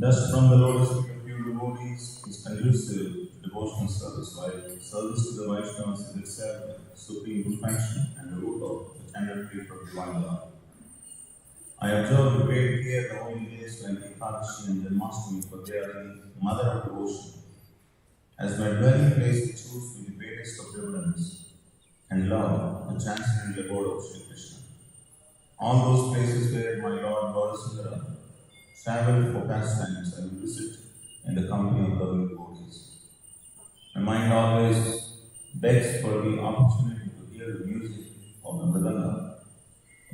Thus, from the lotus feet of pure devotees is conducive to devotional service, while service to the Vaishnavas is itself supreme perfection and the root of the tender faith of divine love. I observe with great care the holy days like Ekadashi and Janmashtami, for they are the mother of devotion. As my dwelling place, I choose with the greatest of reverence and love the transcendental abode of Sri Krishna. All those places where my Lord Gaurasundara travel for pastimes, I will visit in the company of loving devotees. My mind always begs for the opportunity to hear the music of the Vedanta.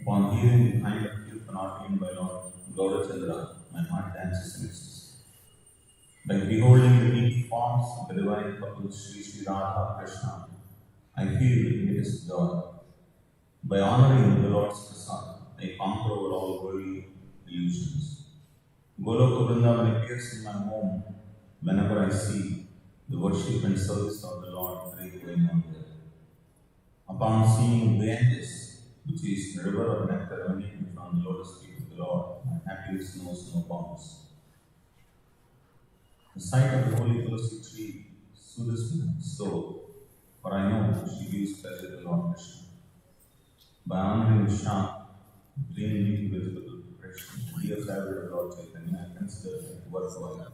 Upon hearing the kind of kirtan ordained by Lord Gaurachandra, my heart dances in ecstasy. By beholding the deity forms of the divine couple Sri Radha Krishna, I feel the greatest joy. By honoring the Lord's prasad, I conquer over all worldly illusions. Goloka Vrindavan appears in my home whenever I see the worship and service of the Lord going on there. Upon seeing Ganges, which is the river of nectar emanating from the lotus feet of the Lord, my happiness knows no bounds. The sight of the holy Tulsi tree soothes my soul, for I know she gives pleasure to Lord Krishna. By honoring Sham, bringing me to vegetable preparation, dear favorite of Lord Chaitanya, I consider it worthwhile.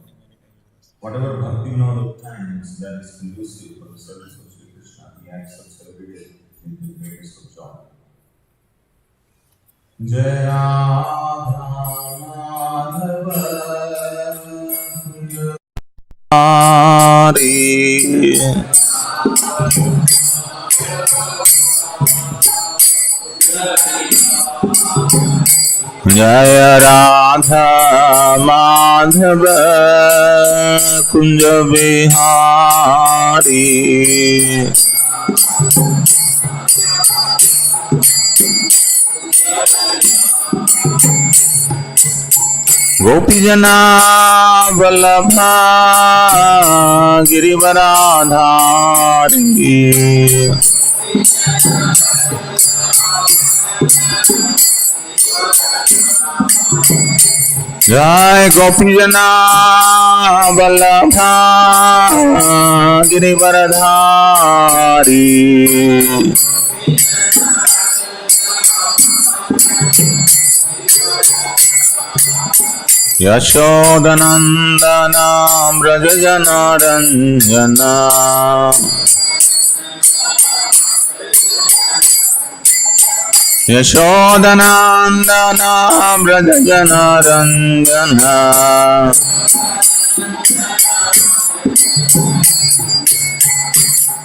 Whatever bhakti vinod obtains that is conducive for the service of Sri Krishna, he accepts every day in the greatest of joy. Jai Radha Madhava Jaya Radha Madhava Kunja Vihari Gopijana Vallabha Girivaradhari Jai Gopijana Vallabha Girivaradhari Yashodanandana Brajajana Ranjana Yashodanandana Brajajana Ranjana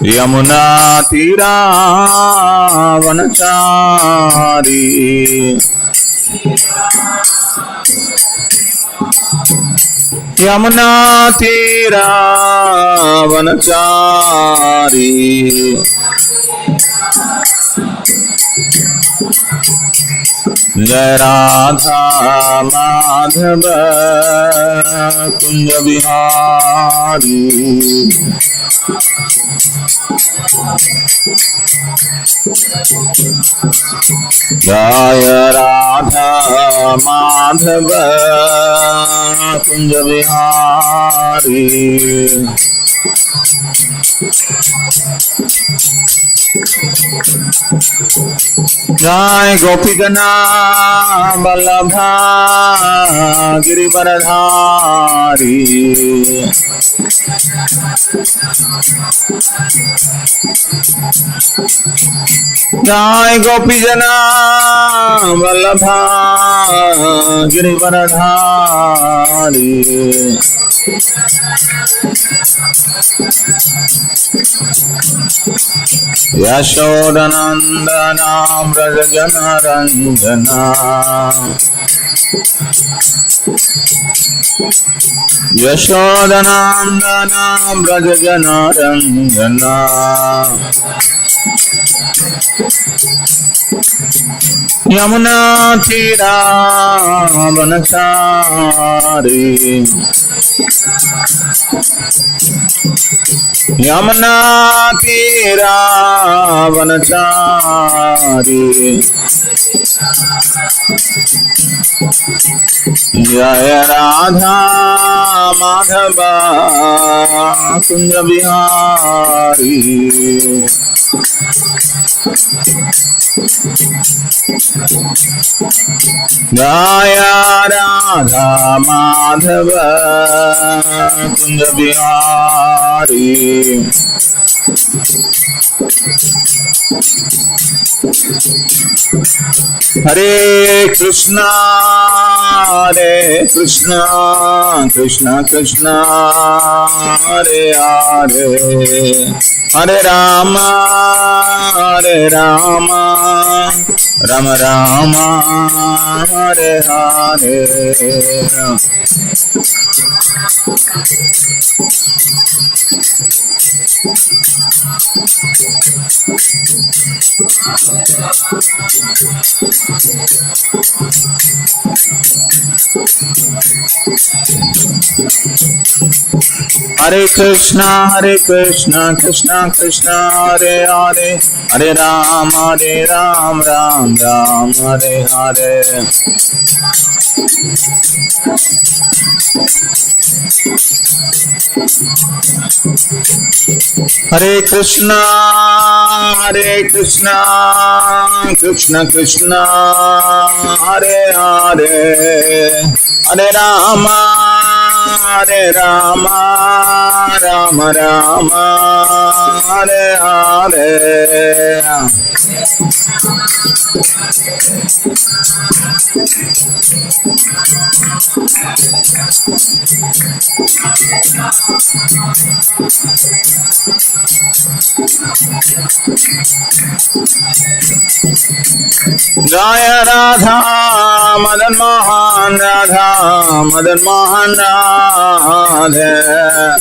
Yamuna Tira Vanachari Yamuna Tira Vanachari Jai Radha Madhava Kunja Vihari Jaya Radha Madhava Kunja Vihari Jai Gopijana Vallabha Girivaradhari Jai Gopijana Vallabha Girivaradhari Yashodanandana Vrajajana Ranjana Yashodanandana Vrajajana Ranjana Yamuna Tira Vanachari Yamuna Tira Vanachari Jaya Radha Madhava Kunja Bihari Jaya Radha Madhava Kunja Bihari Hare Krishna Hare Krishna Krishna Krishna Hare Hare Hare Rama Hare Rama Rama Rama Hare Hare Hare Krishna Krishna Krishna Hare Hare Hare Ram Ram Ram Hare Hare Hare Krishna Krishna Krishna Hare Hare Hare Rama Rama Rama Hare Hare Jaya Radha Madan Mohan Radha Madan Mohan Radha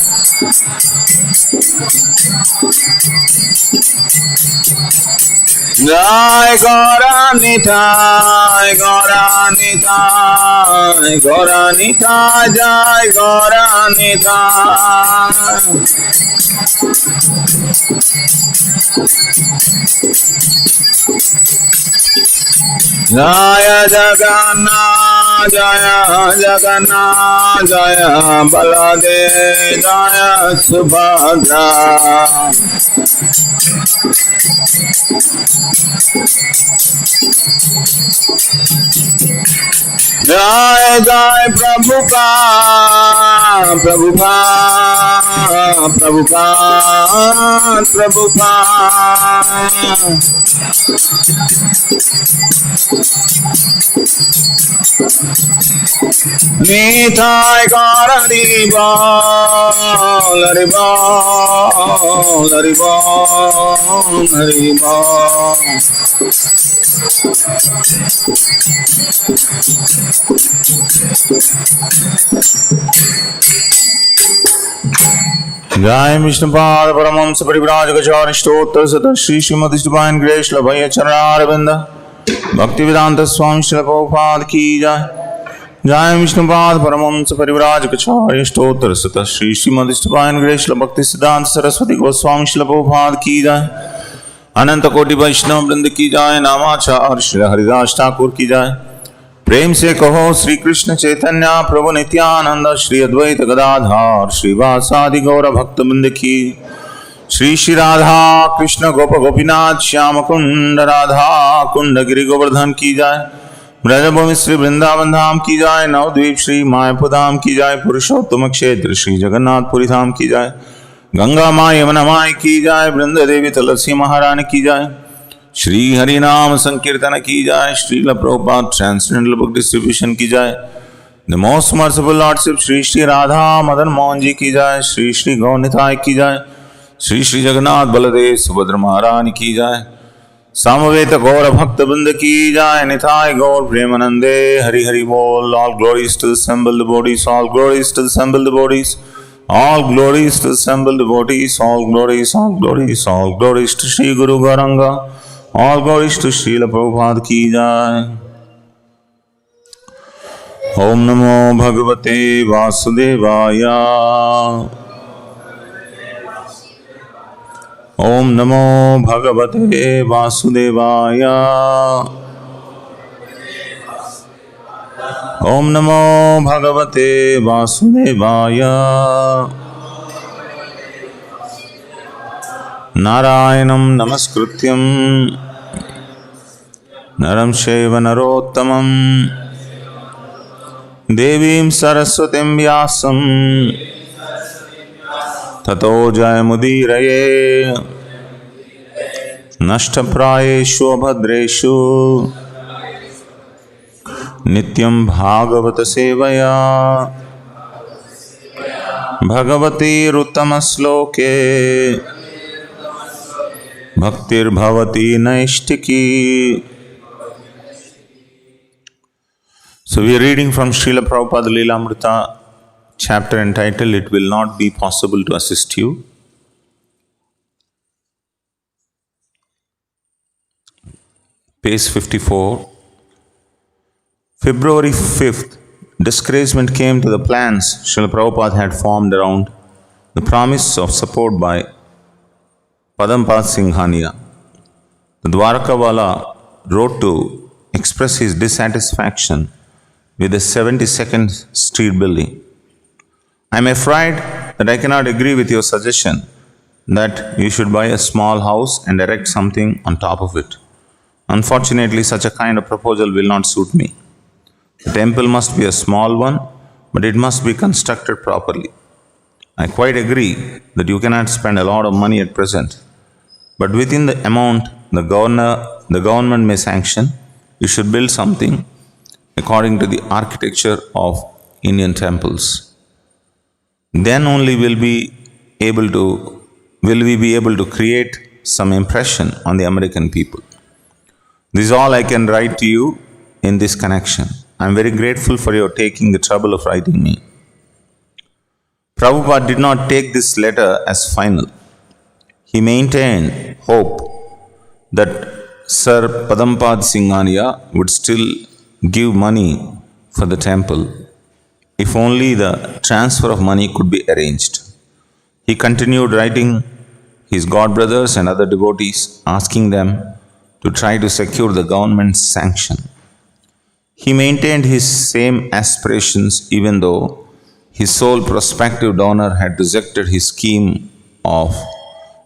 Jai Gauranitai Gauranitai Gauranitai Jai Gauranitai Jaya Jagannath Jaya Jagannath Jaya Baladev Jaya Subhadra Jai Jai Prabhupada Prabhupada Prabhupada Prabhupada Nitai Gaur Haribol Haribol Haribol Haribol Jai Vishnupada Paramahamsa Parivrajakacharin Stottra Sata Shri Srimati Divine Grace Labhaya Chararavinda Bhakti Vedanta Swami Srila Prabhupada Ki Jai Jai Vishnupada Paramahamsa Parivrajakacharin Stottra Sata Shri Srimati Divine Grace Bhakti Siddhanta Saraswati Goswami Srila Prabhupada Ki Jai Ananta Koti Vaishnava Vrinda Ki Jai Namacharya Shri Haridas Thakur Ki Jai प्रेम से कहो श्री कृष्ण चैतन्य प्रभु नित्यानंद श्री अद्वैत गदाधर श्रीवासादि गौर भक्त वृंद की। श्री श्री राधा कृष्ण गोप गोपीनाथ श्याम कुंड राधा कुंड गिरि गोवर्धन की जाय। ब्रजभूमि श्री वृंदावन धाम की जाय। नवद्वीप श्री मायापुर धाम की जाय। पुरुषोत्तम क्षेत्र श्री जगन्नाथपुरी धाम की जाय। गंगा माँ यमुना माँ की जाय। वृंद देवी तुलसी महारानी की जाय। श्री हरि नाम संकीर्तन की जाय। Srila Prabhupada transcendental book distribution की जाय। The most merciful lordship Shri Shri Radha Madan Mohan ji की जाय। श्री श्री गौनिताय की जाय। श्री श्री जगन्नाथ बलदेव सुभद्र महारानी की जाय। सामवेद गौर भक्त वृंद की जाय। निताय गौर प्रेमानंदे हरि हरि बोल। All glories to the assembled bodies, all glories to the assembled bodies, all glories to the assembled devotees, all glories, all glories, all glories to Sri Guru Gauranga, all glories to Srila Prabhupada की जाय। ओम नमो भगवते वासुदेवाय। ओम नमो भगवते वासुदेवाय। ओम नमो भगवते वासुदेवाय। नारायणं नमस्कृत्यं नरं चैव नरोत्तमं देवीं सरस्वतीं व्यासं ततो जयमुदीरये। नष्टप्रायेषु अभद्रेषु नित्यं भागवत सेवया भगवतीरुत्तमश्लोके भक्तिर्भवति नैष्टिकी। So we are reading from Srila Prabhupada Lilamrita, chapter entitled It Will Not Be Possible to Assist You. Page 54. February 5th, discouragement came to the plans Srila Prabhupada had formed around the promise of support by Padampada Singhania. The Dwarakawala wrote to express his dissatisfaction with the 72nd Street building. I am afraid that I cannot agree with your suggestion that you should buy a small house and erect something on top of it. Unfortunately, such a kind of proposal will not suit me. The temple must be a small one, but it must be constructed properly. I quite agree that you cannot spend a lot of money at present, but within the amount the government may sanction, you should build something according to the architecture of Indian temples. Then only will we be able to create some impression on the American people. This is all I can write to you in this connection. I am very grateful for your taking the trouble of writing me. Prabhupada did not take this letter as final. He maintained hope that Sir Padampada Singhania would still give money for the temple if only the transfer of money could be arranged. He continued writing his godbrothers and other devotees, asking them to try to secure the government's sanction. He maintained his same aspirations even though his sole prospective donor had rejected his scheme of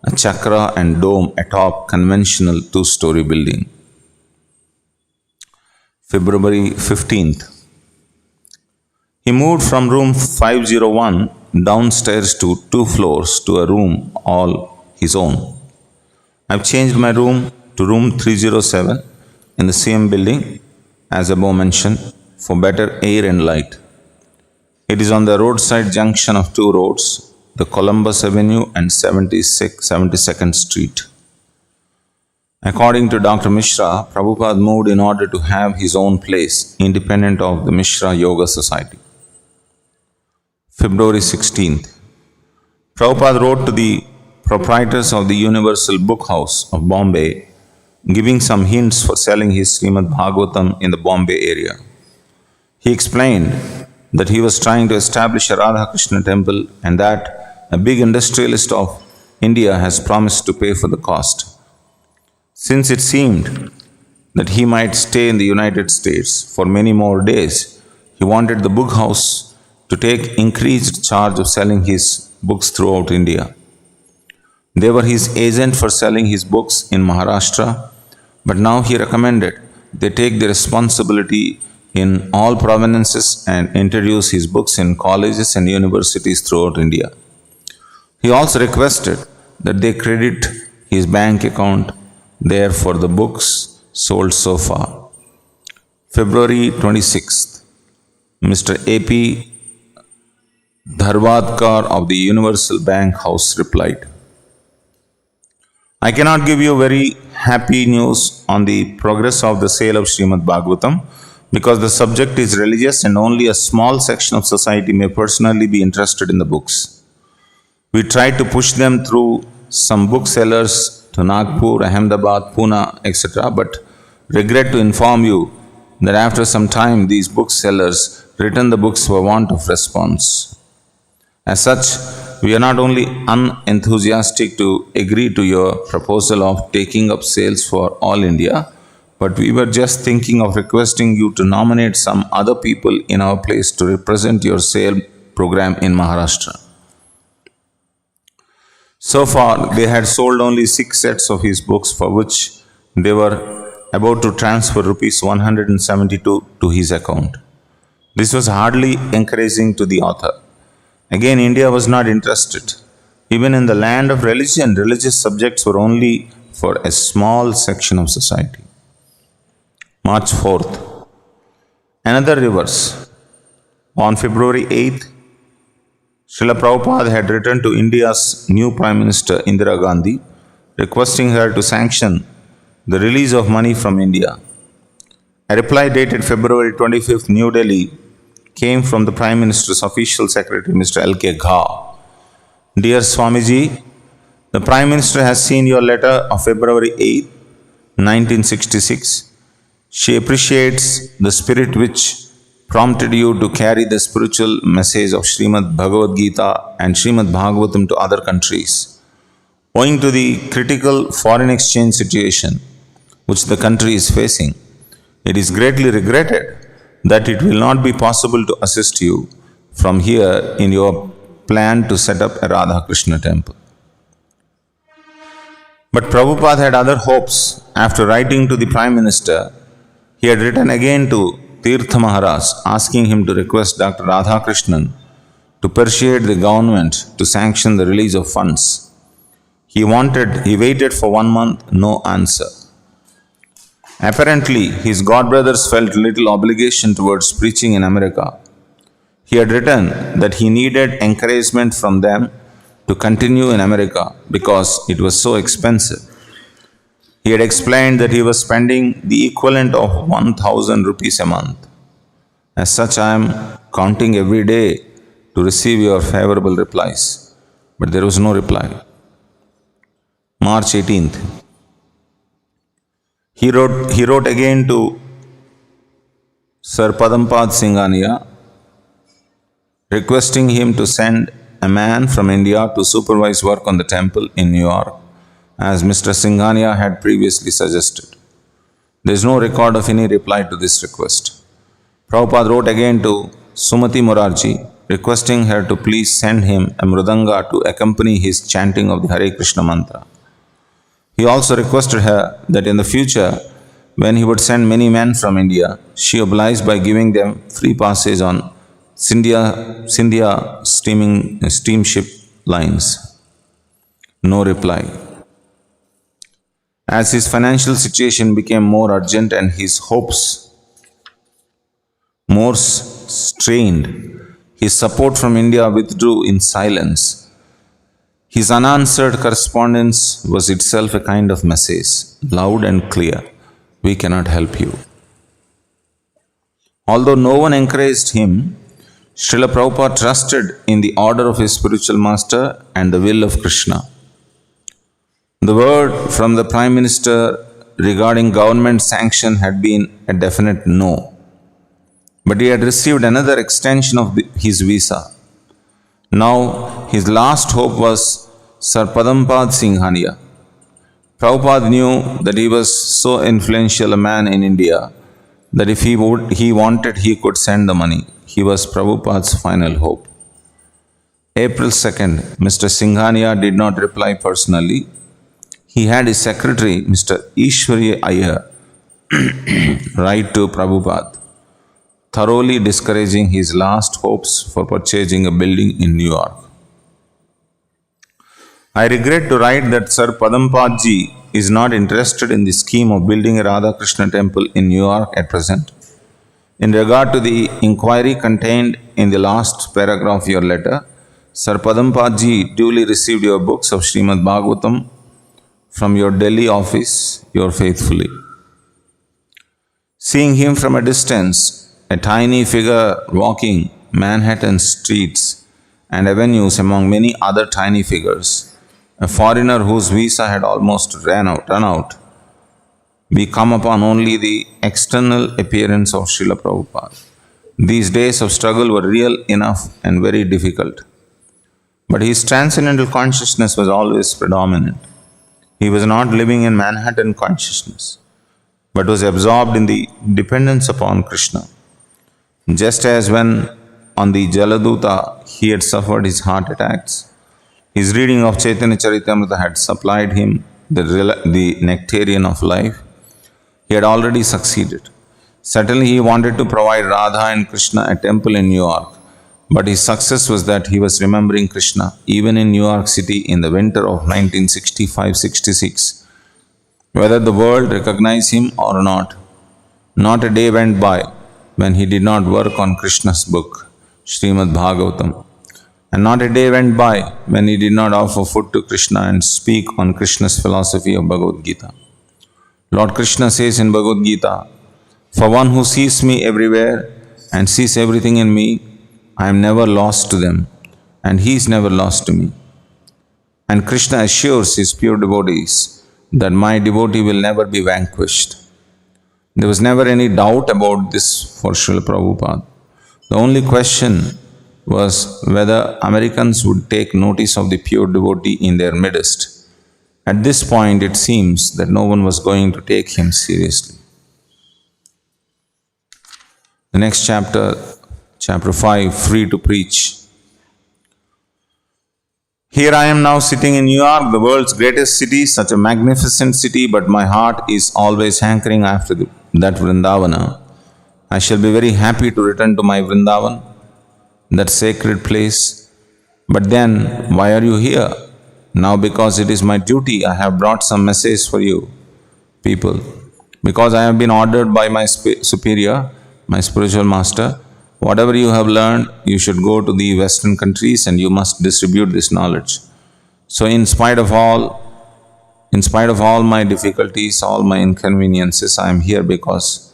a chakra and dome atop conventional two-story building. February 15th. He moved from room 501 downstairs to 2 floors to a room all his own. I've changed my room to room 307 in the same building as above mentioned for better air and light. It is on the roadside junction of 2 roads, the Columbus Avenue and 72nd Street. According to Dr. Mishra, Prabhupada moved in order to have his own place, independent of the Mishra Yoga Society. February 16th. Prabhupada wrote to the proprietors of the Universal Book House of Bombay, giving some hints for selling his Srimad Bhagavatam in the Bombay area. He explained that he was trying to establish a Radha Krishna temple and that a big industrialist of India has promised to pay for the cost. Since it seemed that he might stay in the United States for many more days. He wanted the book house to take increased charge of selling his books throughout India. They were his agent for selling his books in Maharashtra, but now he recommended they take the responsibility in all provinces and introduce his books in colleges and universities throughout India. He also requested that they credit his bank account there for the books sold so far. February 26th, Mr. A.P. Dharwadkar of the Universal Bank House replied, I cannot give you very happy news on the progress of the sale of Srimad Bhagavatam because the subject is religious and only a small section of society may personally be interested in the books. We tried to push them through some booksellers to Nagpur, Ahmedabad, Pune, etc. but regret to inform you that after some time these booksellers returned the books for want of response. As such, we are not only unenthusiastic to agree to your proposal of taking up sales for all India, but we were just thinking of requesting you to nominate some other people in our place to represent your sale program in Maharashtra. So far, they had sold only 6 sets of his books for which they were about to transfer rupees 172 to his account. This was hardly encouraging to the author. Again, India was not interested. Even in the land of religion, religious subjects were only for a small section of society. March 4th. Another reverse. On February 8th, Srila Prabhupada had written to India's new Prime Minister Indira Gandhi, requesting her to sanction the release of money from India. A reply dated February 25th, New Delhi, came from the Prime Minister's official secretary, Mr. L.K. Gha. Dear Swamiji, the Prime Minister has seen your letter of February 8, 1966. She appreciates the spirit which prompted you to carry the spiritual message of Srimad Bhagavad Gita and Srimad Bhagavatam to other countries. Owing to the critical foreign exchange situation which the country is facing, it is greatly regretted that it will not be possible to assist you from here in your plan to set up a Radha Krishna temple. But Prabhupada had other hopes. After writing to the Prime Minister, he had written again to Tirtha Maharaj asking him to request Dr. Radha Krishnan to persuade the government to sanction the release of funds. He waited for 1 month, no answer. Apparently, his godbrothers felt little obligation towards preaching in America. He had written that he needed encouragement from them to continue in America because it was so expensive. He had explained that he was spending the equivalent of 1,000 rupees a month. As such, I am counting every day to receive your favorable replies. But there was no reply. March 18th. He wrote again to Sir Padampad Singhania, requesting him to send a man from India to supervise work on the temple in New York, as Mr. Singhania had previously suggested. There is no record of any reply to this request. Prabhupada wrote again to Sumati Morarji, requesting her to please send him a mridanga to accompany his chanting of the Hare Krishna mantra. He also requested her that in the future, when he would send many men from India, she obliged by giving them free passage on Scindia steamship lines. No reply. As his financial situation became more urgent and his hopes more strained, his support from India withdrew in silence. His unanswered correspondence was itself a kind of message, loud and clear. We cannot help you. Although no one encouraged him, Srila Prabhupada trusted in the order of his spiritual master and the will of Krishna. The word from the Prime Minister regarding government sanction had been a definite no. But he had received another extension of his visa. Now his last hope was Sir Padampad Singhania. Prabhupada knew that he was so influential a man in India that if he wanted, he could send the money. He was Prabhupada's final hope. April 2nd, Mr. Singhania did not reply personally. He had his secretary, Mr. Ishwari Iyer, write to Prabhupada, thoroughly discouraging his last hopes for purchasing a building in New York. I regret to write that Sir Padampadji is not interested in the scheme of building a Radha Krishna temple in New York at present. In regard to the inquiry contained in the last paragraph of your letter, Sir Padampadji duly received your books of Srimad Bhagavatam from your Delhi office, yours faithfully. Seeing him from a distance, a tiny figure walking Manhattan streets and avenues among many other tiny figures, a foreigner whose visa had almost run out, we come upon only the external appearance of Srila Prabhupada. These days of struggle were real enough and very difficult. But his transcendental consciousness was always predominant. He was not living in Manhattan consciousness, but was absorbed in the dependence upon Krishna. Just as when on the Jaladuta he had suffered his heart attacks, his reading of Chaitanya Charitamrita had supplied him the nectarian of life. He had already succeeded. Certainly he wanted to provide Radha and Krishna a temple in New York, but his success was that he was remembering Krishna even in New York City in the winter of 1965-66. Whether the world recognized him or not a day went by when he did not work on Krishna's book, Srimad Bhagavatam. And not a day went by when he did not offer food to Krishna and speak on Krishna's philosophy of Bhagavad Gita. Lord Krishna says in Bhagavad Gita, "For one who sees me everywhere and sees everything in me, I am never lost to them, and he is never lost to me." And Krishna assures his pure devotees that my devotee will never be vanquished. There was never any doubt about this for Srila Prabhupada. The only question was whether Americans would take notice of the pure devotee in their midst. At this point, it seems that no one was going to take him seriously. The next chapter, chapter 5, Free to Preach. Here I am now sitting in New York, the world's greatest city, such a magnificent city, but my heart is always hankering after that Vrindavana. I shall be very happy to return to my Vrindavan, that sacred place. But then, why are you here? Now, because it is my duty, I have brought some message for you, people. Because I have been ordered by my superior, my spiritual master, whatever you have learned, you should go to the Western countries and you must distribute this knowledge. So in spite of all my difficulties, all my inconveniences, I am here because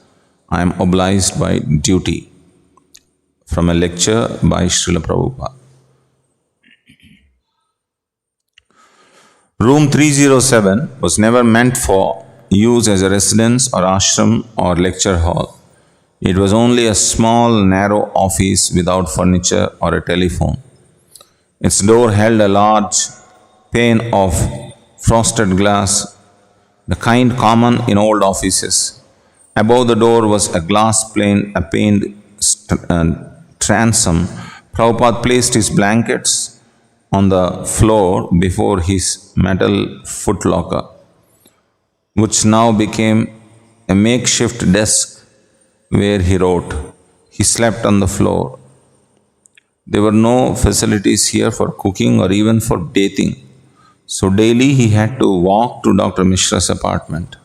I am obliged by duty. From a lecture by Srila Prabhupada. Room 307 was never meant for use as a residence or ashram or lecture hall. It was only a small, narrow office without furniture or a telephone. Its door held a large pane of frosted glass, the kind common in old offices. Above the door was a paned transom. Prabhupada placed his blankets on the floor before his metal footlocker, which now became a makeshift desk where he wrote. He slept on the floor. There were no facilities here for cooking or even for bathing, so daily he had to walk to Dr. Mishra's apartment.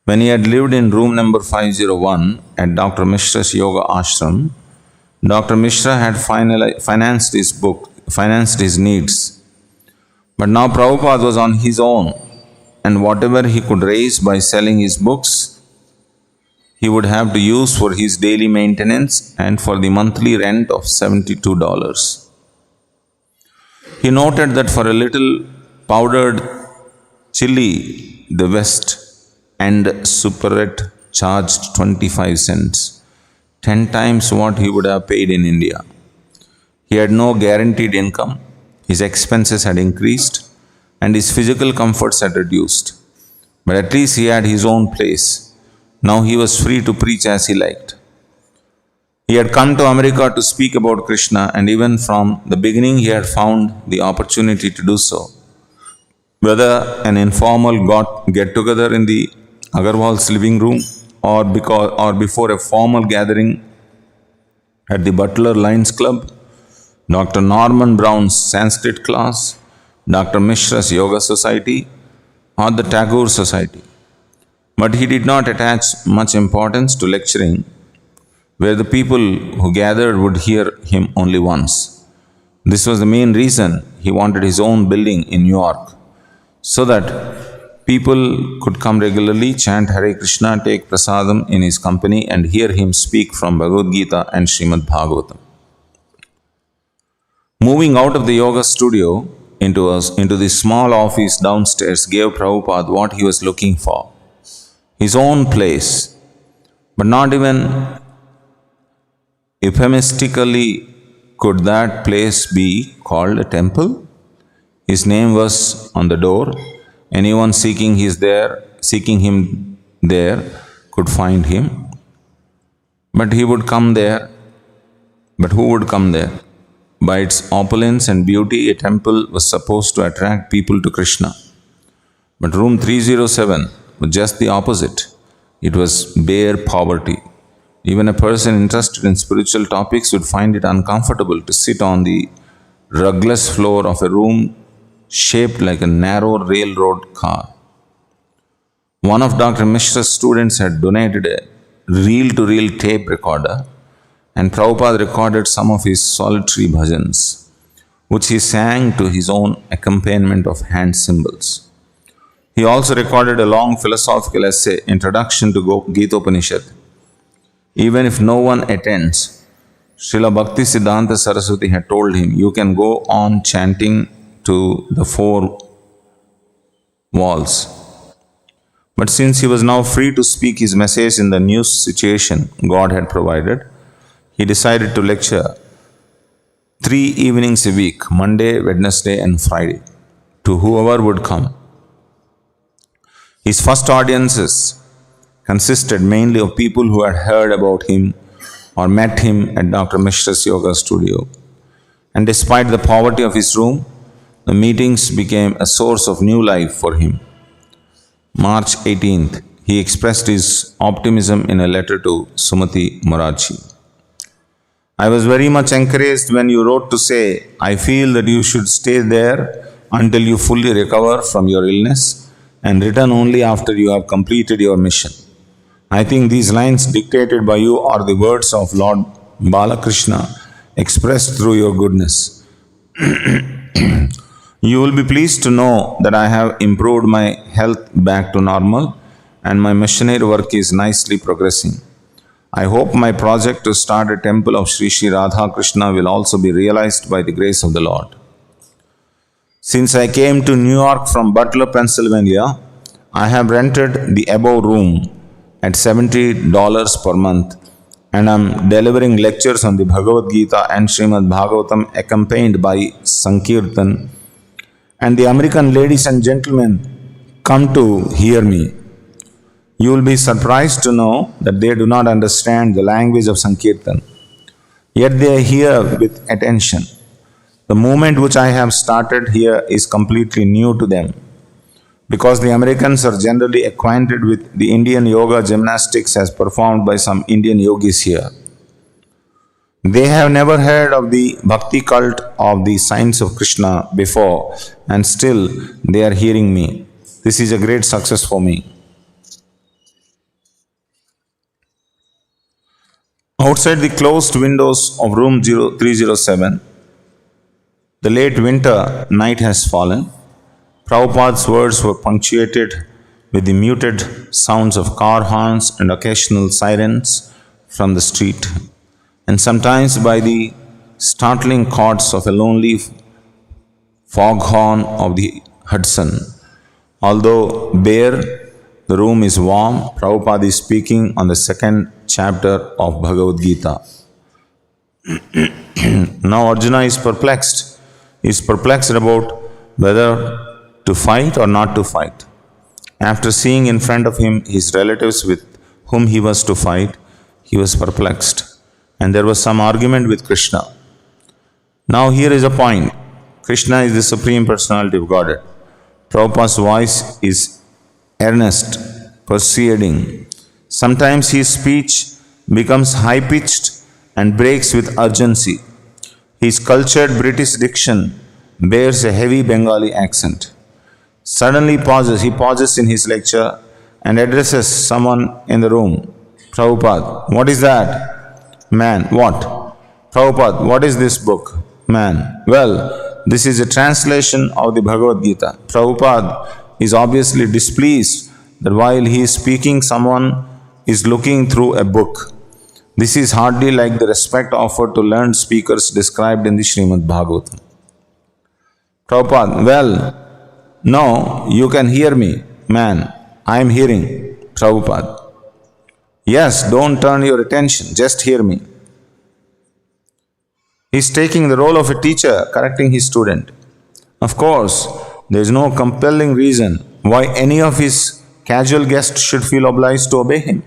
When he had lived in room number 501 at Dr. Mishra's Yoga Ashram, Dr. Mishra had financed his needs. But now Prabhupada was on his own, and whatever he could raise by selling his books, he would have to use for his daily maintenance and for the monthly rent of $72. He noted that for a little powdered chili, the West End superette charged 25 cents, 10 times what he would have paid in India. He had no guaranteed income. His expenses had increased, and his physical comforts had reduced. But at least he had his own place. Now he was free to preach as he liked. He had come to America to speak about Krishna, and even from the beginning he had found the opportunity to do so. Whether an informal get-together in the Agarwal's living room or before a formal gathering at the Butler Lions Club, Dr. Norman Brown's Sanskrit class, Dr. Mishra's Yoga Society, or the Tagore Society. But he did not attach much importance to lecturing, where the people who gathered would hear him only once. This was the main reason he wanted his own building in New York, so that people could come regularly, chant Hare Krishna, take prasadam in his company, and hear him speak from Bhagavad Gita and Srimad Bhagavatam. Moving out of the yoga studio into the small office downstairs gave Prabhupada what he was looking for. His own place, but not even euphemistically could that place be called a temple. His name was on the door. Anyone seeking him there could find him. But he would come there. But who would come there? By its opulence and beauty, a temple was supposed to attract people to Krishna. But room 307 was just the opposite. It was bare poverty. Even a person interested in spiritual topics would find it uncomfortable to sit on the rugless floor of a room shaped like a narrow railroad car. One of Dr. Mishra's students had donated a reel-to-reel tape recorder, and Prabhupada recorded some of his solitary bhajans, which he sang to his own accompaniment of hand cymbals. He also recorded a long philosophical essay, Introduction to Gita Upanishad. Even if no one attends, Srila Bhakti Siddhanta Saraswati had told him, you can go on chanting to the four walls. But since he was now free to speak his message in the new situation God had provided, he decided to lecture 3 evenings a week, Monday, Wednesday and Friday, to whoever would come. His first audiences consisted mainly of people who had heard about him or met him at Dr. Mishra's yoga studio. And despite the poverty of his room, the meetings became a source of new life for him. March 18th, he expressed his optimism in a letter to Sumati Morachi. I was very much encouraged when you wrote to say, I feel that you should stay there until you fully recover from your illness and return only after you have completed your mission. I think these lines dictated by you are the words of Lord Balakrishna expressed through your goodness. You will be pleased to know that I have improved my health back to normal and my missionary work is nicely progressing. I hope my project to start a temple of Sri Sri Radha Krishna will also be realized by the grace of the Lord. Since I came to New York from Butler, Pennsylvania, I have rented the above room at $70 per month and am delivering lectures on the Bhagavad Gita and Srimad Bhagavatam accompanied by Sankirtan, and the American ladies and gentlemen come to hear me. You will be surprised to know that they do not understand the language of Sankirtan, yet they hear with attention. The movement which I have started here is completely new to them, because the Americans are generally acquainted with the Indian yoga gymnastics as performed by some Indian yogis here. They have never heard of the bhakti cult of the Signs of Krishna before, and still they are hearing me. This is a great success for me. Outside the closed windows of room 307, the late winter night has fallen. Prabhupada's words were punctuated with the muted sounds of car horns and occasional sirens from the street, and sometimes by the startling chords of a lonely foghorn of the Hudson. Although bare, the room is warm. Prabhupada is speaking on the 2nd chapter of Bhagavad Gita. Now Arjuna is perplexed. He is perplexed about whether to fight or not to fight. After seeing in front of him his relatives with whom he was to fight, he was perplexed, and there was some argument with Krishna. Now here is a point. Krishna is the Supreme Personality of Godhead. Prabhupada's voice is earnest, persuading. Sometimes his speech becomes high-pitched and breaks with urgency. His cultured British diction bears a heavy Bengali accent. Suddenly he pauses in his lecture and addresses someone in the room. Prabhupada, what is that? Man, what? Prabhupada, what is this book? Man, well, this is a translation of the Bhagavad Gita. Prabhupada is obviously displeased that while he is speaking, someone is looking through a book. This is hardly like the respect offered to learned speakers described in the Srimad Bhagavatam. Prabhupada, well, no, you can hear me. Man, I am hearing. Prabhupada, yes, don't turn your attention, just hear me. He is taking the role of a teacher, correcting his student. Of course, there is no compelling reason why any of his casual guests should feel obliged to obey him.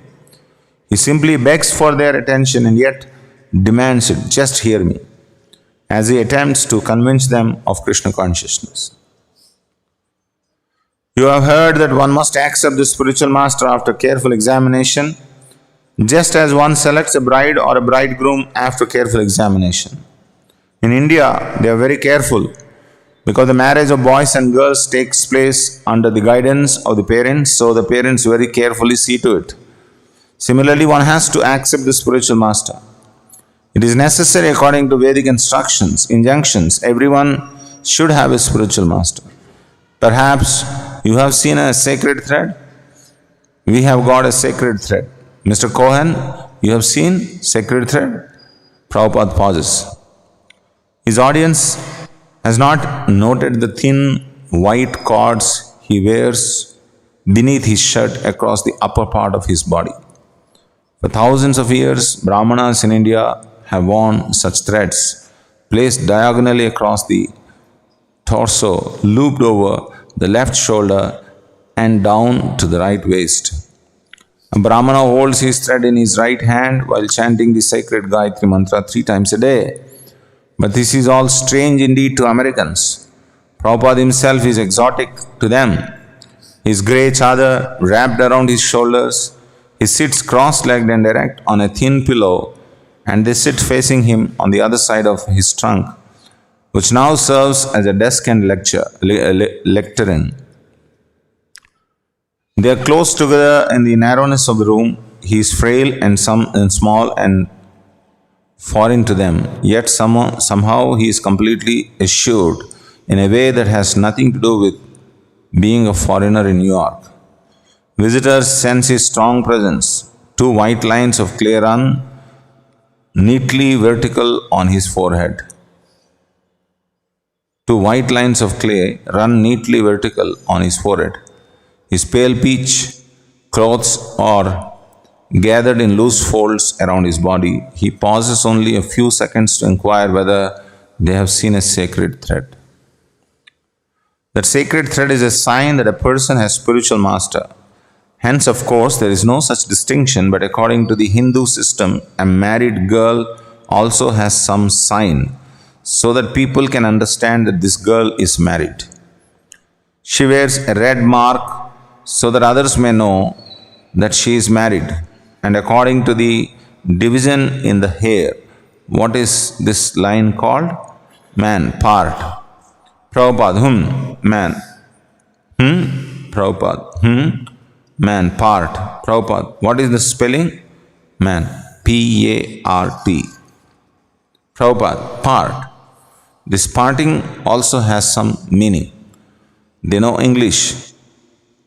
He simply begs for their attention and yet demands it, just hear me, as he attempts to convince them of Krishna consciousness. You have heard that one must accept the spiritual master after careful examination, just as one selects a bride or a bridegroom after careful examination. In India, they are very careful because the marriage of boys and girls takes place under the guidance of the parents, so the parents very carefully see to it. Similarly, one has to accept the spiritual master. It is necessary according to Vedic injunctions, everyone should have a spiritual master. Perhaps you have seen a sacred thread? We have got a sacred thread. Mr. Cohen, you have seen sacred thread? Prabhupada pauses. His audience has not noted the thin white cords he wears beneath his shirt across the upper part of his body. For thousands of years, Brahmanas in India have worn such threads, placed diagonally across the torso, looped over the left shoulder and down to the right waist. A Brahmana holds his thread in his right hand while chanting the sacred Gayatri mantra 3 times a day. But this is all strange indeed to Americans. Prabhupada himself is exotic to them. His grey chadar wrapped around his shoulders, he sits cross-legged and erect on a thin pillow, and they sit facing him on the other side of his trunk, which now serves as a desk and lectern. They are close together in the narrowness of the room. He is frail and small and foreign to them, yet somehow he is completely assured in a way that has nothing to do with being a foreigner in New York. Visitors sense his strong presence. 2 white lines of clay run neatly vertical on his forehead. 2 white lines of clay run neatly vertical on his forehead. His pale peach clothes are gathered in loose folds around his body. He pauses only a few seconds to inquire whether they have seen a sacred thread. That sacred thread is a sign that a person has spiritual master. Hence, of course, there is no such distinction, but according to the Hindu system, a married girl also has some sign, so that people can understand that this girl is married. She wears a red mark so that others may know that she is married. And according to the division in the hair, what is this line called? Man, part. Prabhupada, man. Prabhupada, man, part. Prabhupada, what is the spelling? Man, P-A-R-T. Prabhupada, part. This parting also has some meaning. They know English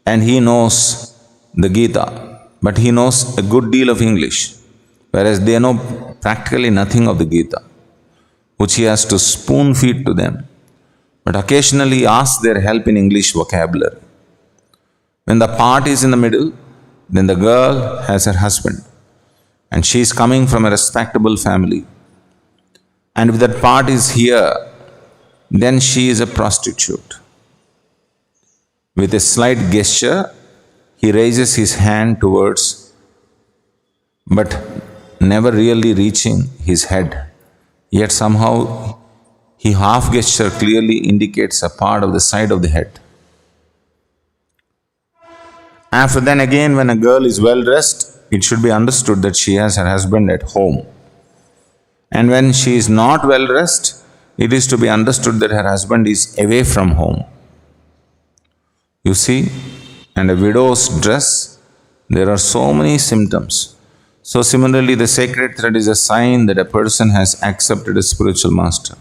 and he knows the Gita, but he knows a good deal of English, whereas they know practically nothing of the Gita, which he has to spoon feed to them, but occasionally asks their help in English vocabulary. When the part is in the middle, then the girl has her husband, and she is coming from a respectable family. And if that part is here, then she is a prostitute. With a slight gesture, he raises his hand towards, but never really reaching his head. Yet somehow he half gesture clearly indicates a part of the side of the head. After then again, when a girl is well dressed, it should be understood that she has her husband at home. And when she is not well dressed, it is to be understood that her husband is away from home. You see, and a widow's dress, there are so many symptoms. So similarly, the sacred thread is a sign that a person has accepted a spiritual master.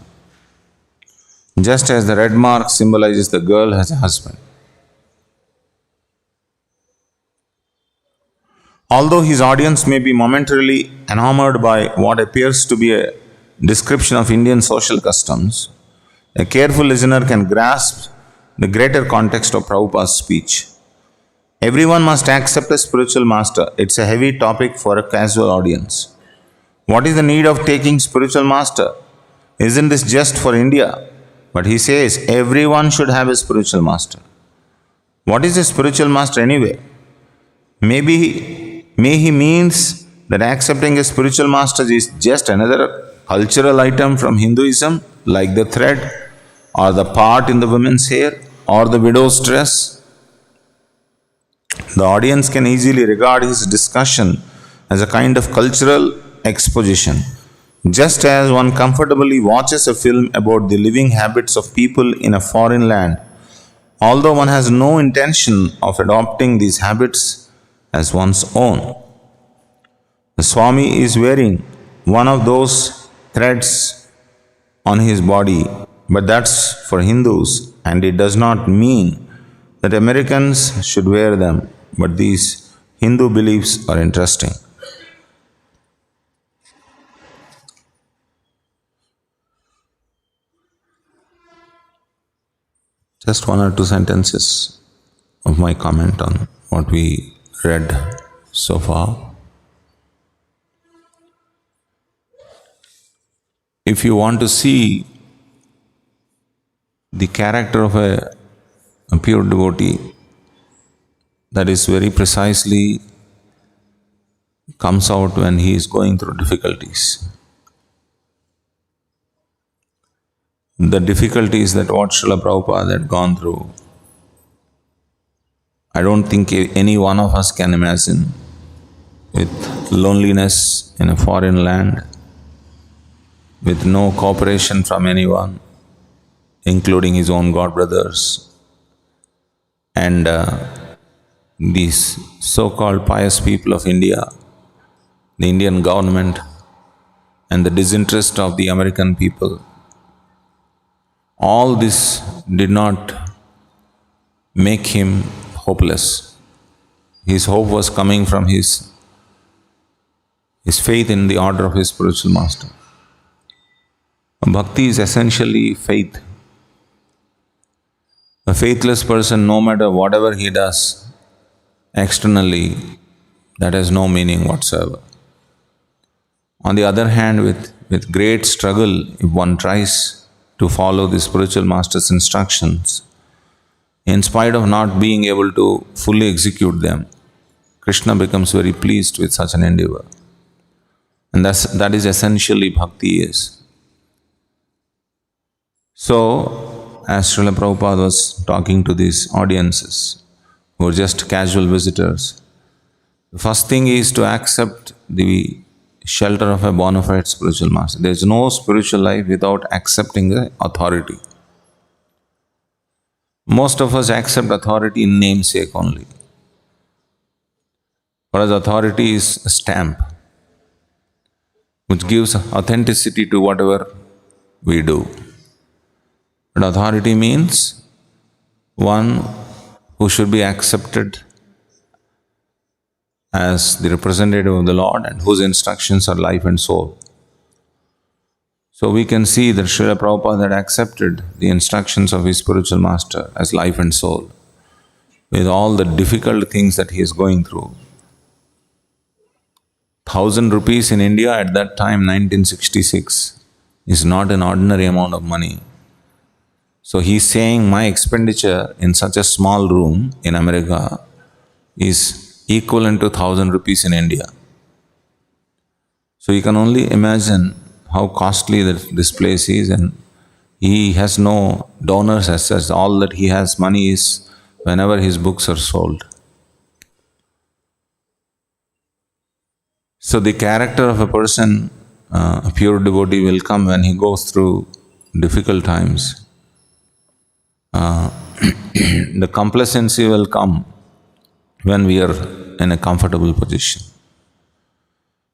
Just as the red mark symbolizes the girl has a husband. Although his audience may be momentarily enamored by what appears to be a description of Indian social customs, a careful listener can grasp the greater context of Prabhupada's speech. Everyone must accept a spiritual master. It's a heavy topic for a casual audience. What is the need of taking spiritual master? Isn't this just for India? But he says everyone should have a spiritual master. What is a spiritual master anyway? May he means that accepting a spiritual master is just another cultural item from Hinduism, like the thread, or the part in the woman's hair, or the widow's dress. The audience can easily regard his discussion as a kind of cultural exposition. Just as one comfortably watches a film about the living habits of people in a foreign land, although one has no intention of adopting these habits as one's own. The Swami is wearing one of those threads on his body, but that's for Hindus, and it does not mean that Americans should wear them, but these Hindu beliefs are interesting. Just one or two sentences of my comment on what we read so far. If you want to see the character of a pure devotee, that is very precisely comes out when he is going through difficulties. The difficulties that what Srila Prabhupada had gone through, I don't think any one of us can imagine, with loneliness in a foreign land, with no cooperation from anyone, including his own god brothers, and these so-called pious people of India, the Indian government, and the disinterest of the American people. All this did not make him hopeless. His hope was coming from his faith in the order of his spiritual master. Bhakti is essentially faith. A faithless person, no matter whatever he does externally, that has no meaning whatsoever. On the other hand, with great struggle, if one tries to follow the spiritual master's instructions, in spite of not being able to fully execute them, Krishna becomes very pleased with such an endeavor. And that is essentially bhakti is. So, as Srila Prabhupada was talking to these audiences, who are just casual visitors, the first thing is to accept the shelter of a bona fide spiritual master. There is no spiritual life without accepting the authority. Most of us accept authority in namesake only. For us, authority is a stamp which gives authenticity to whatever we do. But authority means one who should be accepted as the representative of the Lord and whose instructions are life and soul. So we can see that Srila Prabhupada had accepted the instructions of his spiritual master as life and soul, with all the difficult things that he is going through. 1,000 rupees in India at that time, 1966, is not an ordinary amount of money. So he's saying my expenditure in such a small room in America is equivalent to 1,000 rupees in India. So you can only imagine how costly this place is, and he has no donors as such. All that he has money is whenever his books are sold. So the character of a person, a pure devotee, will come when he goes through difficult times. The complacency will come when we are in a comfortable position.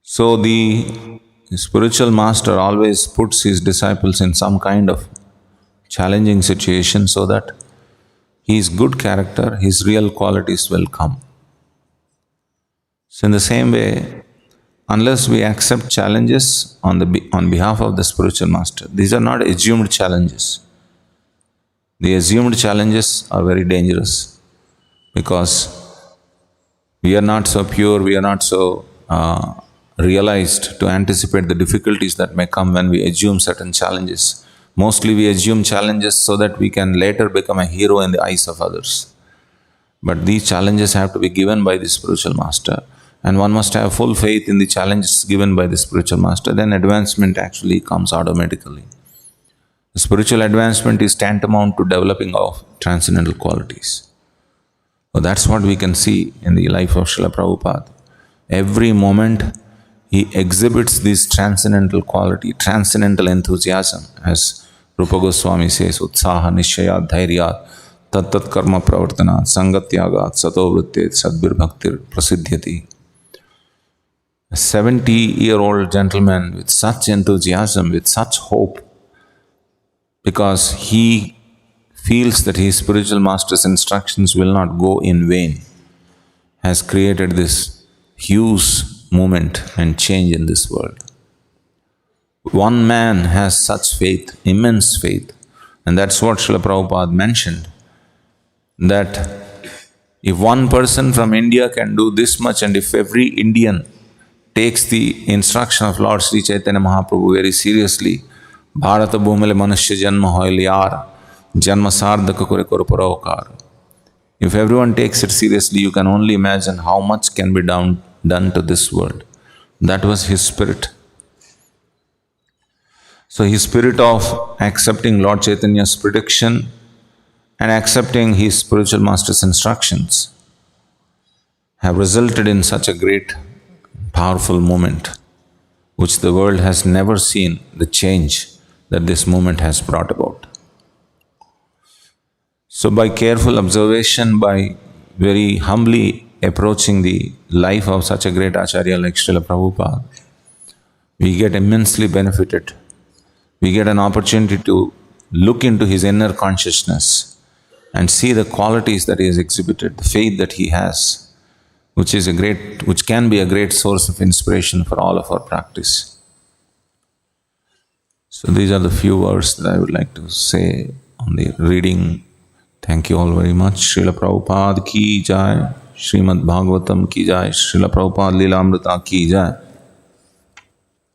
So the spiritual master always puts his disciples in some kind of challenging situation so that his good character, his real qualities will come. So in the same way, unless we accept challenges on behalf of the spiritual master, these are not assumed challenges. The assumed challenges are very dangerous because we are not so pure, we are not so realized to anticipate the difficulties that may come when we assume certain challenges. Mostly we assume challenges so that we can later become a hero in the eyes of others. But these challenges have to be given by the spiritual master, and one must have full faith in the challenges given by the spiritual master, then advancement actually comes automatically. The spiritual advancement is tantamount to developing of transcendental qualities. So that's what we can see in the life of Srila Prabhupada. Every moment he exhibits this transcendental quality, transcendental enthusiasm, as Rupa Goswami says, Utsaha Nishayat Dhairyat Tat Karma Pravartanat Sangatyagat Sato Vrittet Sadbir Bhaktir Prasidhyati. A 70-year-old gentleman with such enthusiasm, with such hope, because he feels that his spiritual master's instructions will not go in vain, has created this huge movement and change in this world. One man has such faith, immense faith, and that's what Srila Prabhupada mentioned, that if one person from India can do this much, and if every Indian takes the instruction of Lord Sri Chaitanya Mahaprabhu very seriously, Bharata Bhumile Manusya Janma Hoil Yar, Janma Sardhaka Kure Kuru Parovakar. If everyone takes it seriously, you can only imagine how much can be done to this world. That was his spirit. So his spirit of accepting Lord Chaitanya's prediction and accepting his spiritual master's instructions have resulted in such a great, powerful movement, which the world has never seen, the change that this movement has brought about. So by careful observation, by very humbly approaching the life of such a great Acharya like Srila Prabhupada, we get immensely benefited. We get an opportunity to look into his inner consciousness and see the qualities that he has exhibited, the faith that he has, which can be a great source of inspiration for all of our practice. So these are the few words that I would like to say on the reading. Thank you all very much. Srila Prabhupada ki jai, Srimad Bhagavatam ki jai, Srila Prabhupada Lilamrita ki jai.